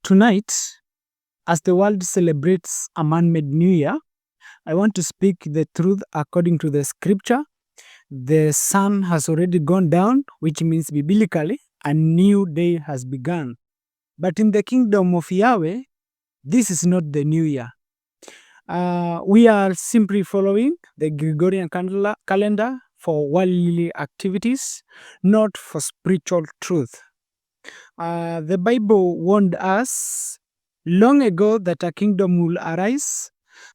Tonight, as the world celebrates a man-made New Year, I want to speak the truth according to the scripture. The sun has already gone down, which means biblically, a new day has begun. But in the kingdom of Yahweh, this is not the new year. We are simply following the Gregorian calendar for worldly activities, not for spiritual truth. The Bible warned us long ago that a kingdom will arise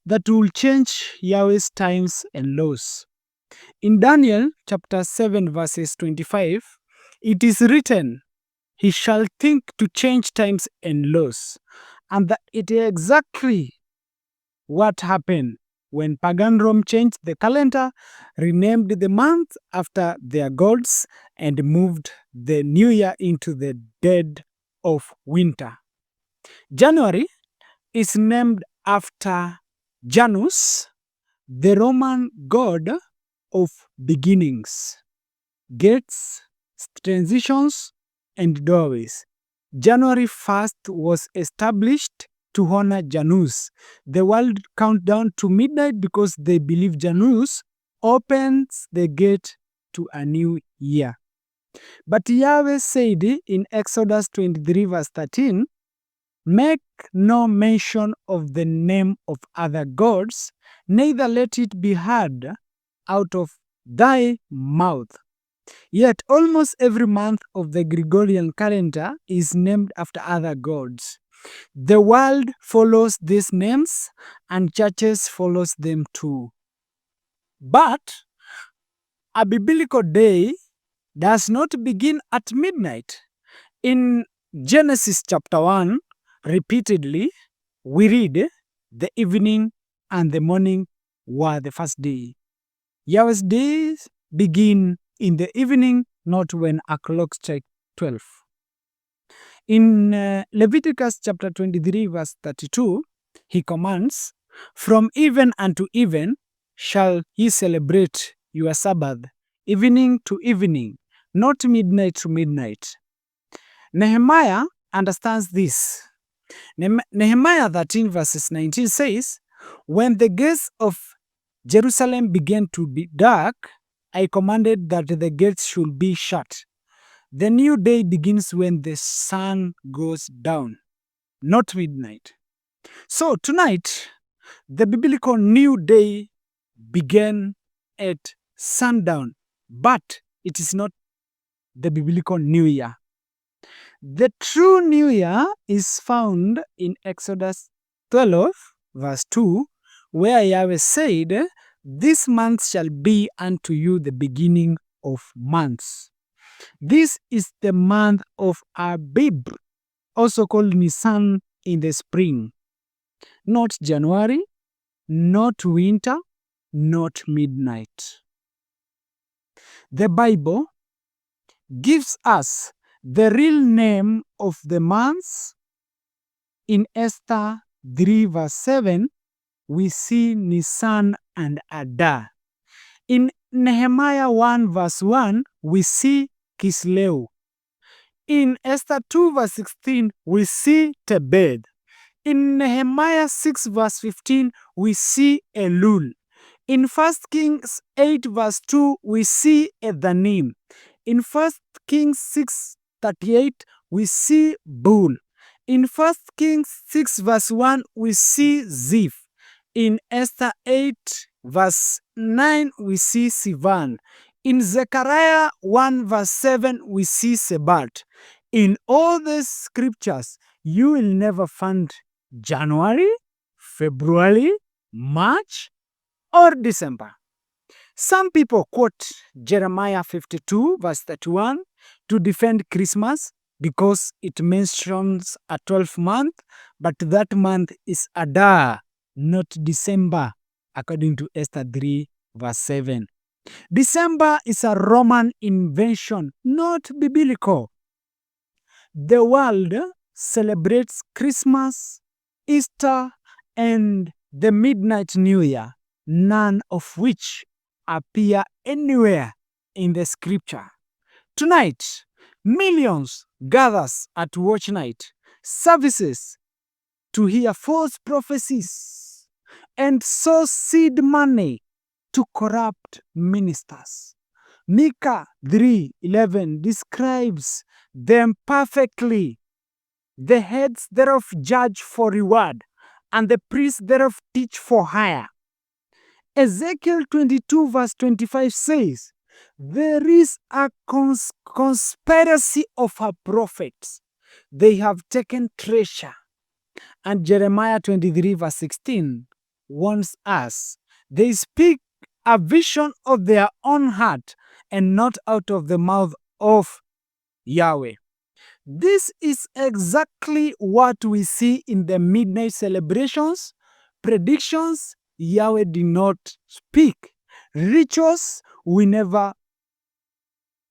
that will change Yahweh's times and laws. In Daniel chapter 7 verses 25, it is written, "He shall think to change times and laws." And that it is exactly what happened when pagan Rome changed the calendar, renamed the month after their gods, and moved the new year into the dead of winter. January is named after Janus, the Roman god of beginnings, gates, transitions, and doorways. January 1st was established to honor Janus. The world count down to midnight because they believe Janus opens the gate to a new year. But Yahweh said in Exodus 23 verse 13, "Make no mention of the name of other gods, neither let it be heard out of thy mouth." Yet almost every month of the Gregorian calendar is named after other gods. The world follows these names and churches follows them too. But a biblical day does not begin at midnight. In Genesis chapter 1, repeatedly, we read, "The evening and the morning were the first day." Yahweh's days begin in the evening, not when a clock strikes 12. In Leviticus chapter 23 verse 32, he commands, "From even unto even shall ye celebrate your Sabbath, evening to evening, not midnight to midnight." Nehemiah understands this. Nehemiah 13 verses 19 says, "When the gates of Jerusalem began to be dark, I commanded that the gates should be shut." The new day begins when the sun goes down, not midnight. So tonight, the biblical new day began at sundown, but it is not the biblical new year. The true new year is found in Exodus 12 verse 2, where Yahweh said, "This month shall be unto you the beginning of months." This is the month of Abib, also called Nisan in the spring. Not January, not winter, not midnight. The Bible gives us the real name of the months. In Esther 3 verse 7, we see Nisan and Adar. In Nehemiah 1 verse 1, we see Kisleu. In Esther 2 verse 16, we see Tebed. In Nehemiah 6 verse 15, we see Elul. In 1 Kings 8 verse 2, we see Ethanim. In 1 Kings 6:38, we see Bul. In 1 Kings 6 verse 1, we see Ziph. In Esther 8 verse 9, we see Sivan. In Zechariah 1 verse 7, we see Sebat. In all these scriptures, you will never find January, February, March, or December. Some people quote Jeremiah 52 verse 31 to defend Christmas because it mentions a 12th month, but that month is Adar, not December, according to Esther 3 verse 7. December is a Roman invention, not biblical. The world celebrates Christmas, Easter, and the Midnight New Year, none of which appear anywhere in the scripture. Tonight, millions gathers at watch night, services to hear false prophecies and sow seed money to corrupt ministers. Micah 3:11 describes them perfectly. The heads thereof judge for reward, and the priests thereof teach for hire. Ezekiel 22 verse 25 says, there is a conspiracy of her prophets. They have taken treasure. And Jeremiah 23 verse 16 warns us, they speak a vision of their own heart and not out of the mouth of Yahweh. This is exactly what we see in the midnight celebrations. Predictions, Yahweh did not speak. Rituals, we never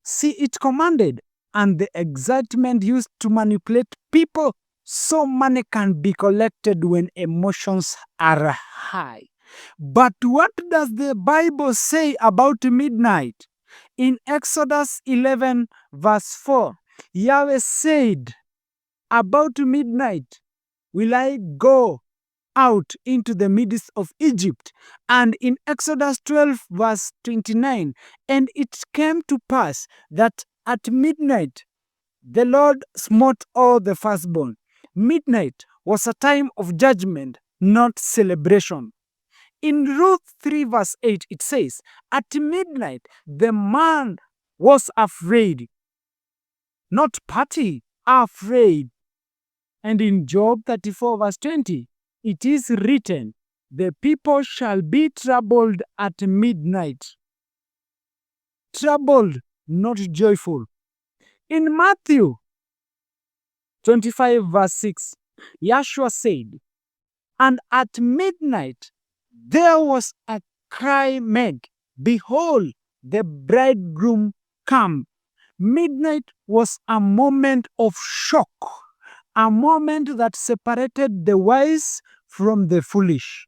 see it commanded. And the excitement used to manipulate people so money can be collected when emotions are high. But what does the Bible say about midnight? In Exodus 11 verse 4, Yahweh said, about midnight will I go out into the midst of Egypt. And in Exodus 12 verse 29, and it came to pass that at midnight the Lord smote all the firstborn. Midnight was a time of judgment, not celebration. In Ruth 3 verse 8 it says, at midnight the man was afraid, not party, afraid. And in Job 34 verse 20, it is written, the people shall be troubled at midnight. Troubled, not joyful. In Matthew 25 verse 6, Yahshua said, and at midnight there was a cry made, behold, the bridegroom come. Midnight was a moment of shock, a moment that separated the wise from the foolish.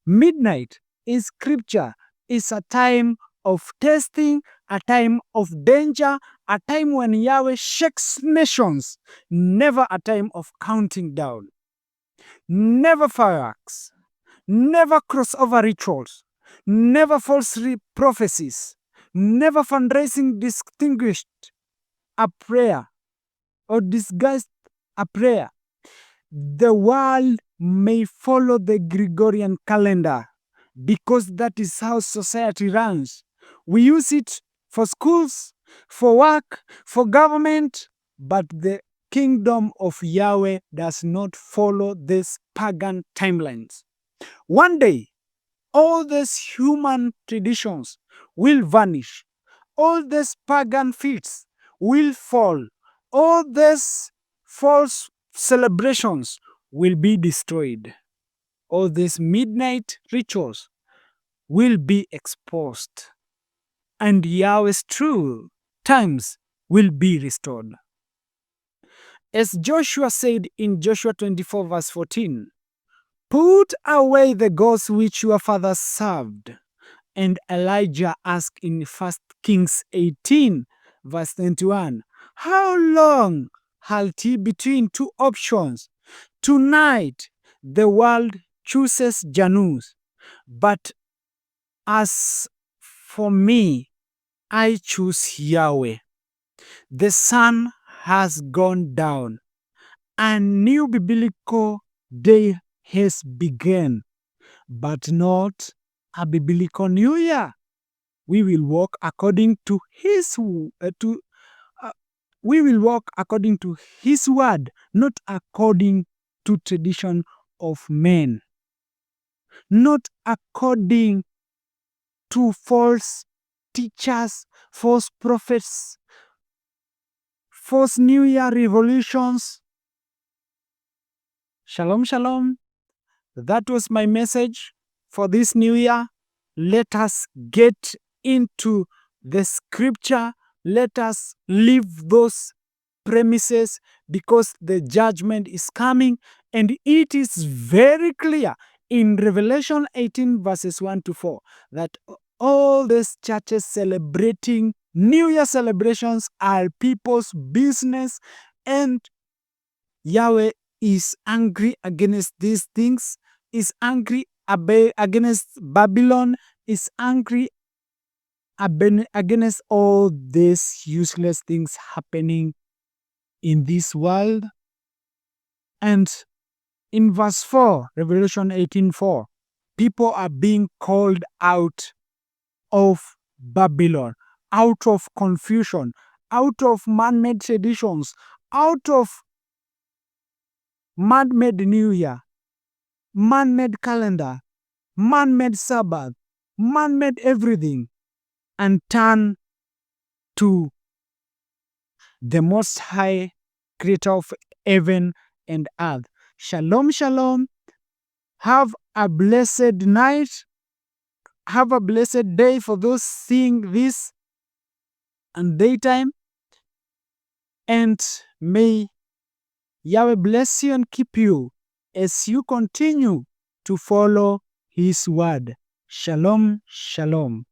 Midnight in Scripture is a time of testing, a time of danger, a time when Yahweh shakes nations, never a time of counting down. Never fireworks, never crossover rituals, never false prophecies, never fundraising distinguished a prayer or disguised a prayer. The world may follow the Gregorian calendar because that is how society runs. We use it for schools, for work, for government, but the kingdom of Yahweh does not follow these pagan timelines. One day, all these human traditions will vanish. All these pagan feasts will fall. All these false celebrations will be destroyed. All these midnight rituals will be exposed. And Yahweh's true times will be restored. As Joshua said in Joshua 24 verse 14, put away the gods which your fathers served. And Elijah asked in 1 Kings 18 verse 21, how long halt ye between two options? Tonight the world chooses Janus, but as for me, I choose Yahweh. The sun has gone down. A new biblical day has begun, but not a biblical new year. We will walk according to His we will walk according to His word, not according to tradition of men, not according to false teachers, false prophets, false New Year revolutions. Shalom, shalom. That was my message for this new year. Let us get into the scripture. Let us leave those premises because the judgment is coming, and it is very clear in Revelation 18 verses 1 to 4 that all these churches celebrating New Year celebrations are people's business, and Yahweh is angry against these things, is angry against Babylon, is angry against all these useless things happening in this world. And in verse 4, Revelation 18:4, people are being called out of Babylon, out of confusion, out of man-made traditions, out of man-made New Year, man-made calendar, man-made Sabbath, man-made everything, and turn to the Most High, Creator of heaven and earth. Shalom, shalom. Have a blessed night. Have a blessed day for those seeing this and daytime. And may Yahweh bless you and keep you as you continue to follow His word. Shalom, shalom.